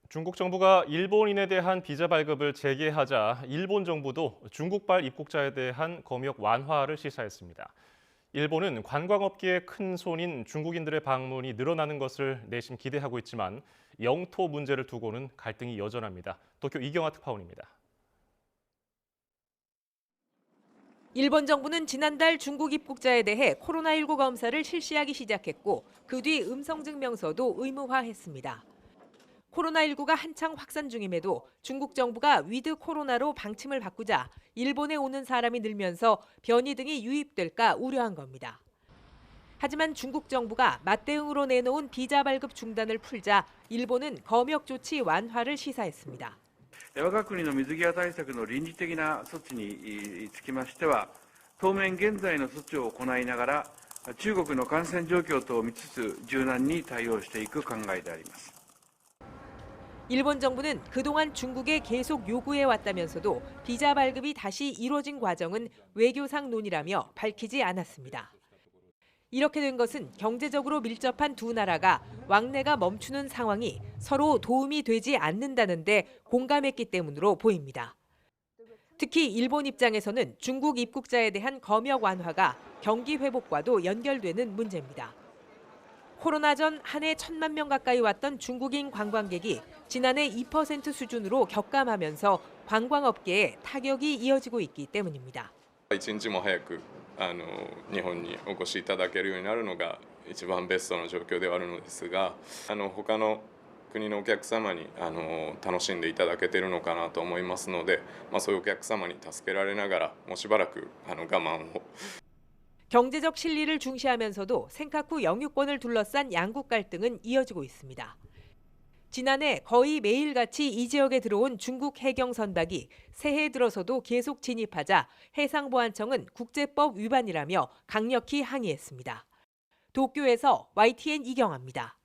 중국 정부가 일본인에 대한 비자 발급을 재개하자 일본 정부도 중국발 입국자에 대한 검역 완화를 시사했습니다. 일본은 관광업계의 큰 손인 중국인들의 방문이 늘어나는 것을 내심 기대하고 있지만 영토 문제를 두고는 갈등이 여전합니다. 도쿄 이경화 특파원입니다. 일본 정부는 지난달 중국 입국자에 대해 코로나19 검사를 실시하기 시작했고 그 뒤 음성증명서도 의무화했습니다. 코로나19가 한창 확산 중임에도 중국 정부가 위드 코로나로 방침을 바꾸자 일본에 오는 사람이 늘면서 변이 등이 유입될까 우려한 겁니다. 하지만 중국 정부가 맞대응으로 내놓은 비자 발급 중단을 풀자 일본은 검역 조치 완화를 시사했습니다. 我が国の水際対策の臨時的な措置につきましては、当面現在の措置を行いながら、中国の感染状況等を見つつ柔軟に対応していく考えであります。 일본 정부는 그동안 중국에 계속 요구해 왔다면서도 비자 발급이 다시 이뤄진 과정은 외교상 논의라며 밝히지 않았습니다. 이렇게 된 것은 경제적으로 밀접한 두 나라가 왕래가 멈추는 상황이 서로 도움이 되지 않는다는데 공감했기 때문으로 보입니다. 특히 일본 입장에서는 중국 입국자에 대한 검역 완화가 경기 회복과도 연결되는 문제입니다. 코로나 전 한 해 1,000만 명 가까이 왔던 중국인 관광객이 지난해 2% 수준으로 격감하면서 관광업계에 타격이 이어지고 있기 때문입니다. 一日も早く日本にお越しいただけるようになるのが一番ベストの状況ではあるのですが、他の国のお客様に楽しんでいただけているのかなと思いますので、そういうお客様に助けられながらもうしばらく我慢を。 경제적 실리를 중시하면서도 센카쿠 영유권을 둘러싼 양국 갈등은 이어지고 있습니다. 지난해 거의 매일같이 이 지역에 들어온 중국 해경 선박이 새해 들어서도 계속 진입하자 해상보안청은 국제법 위반이라며 강력히 항의했습니다. 도쿄에서 YTN 이경아입니다.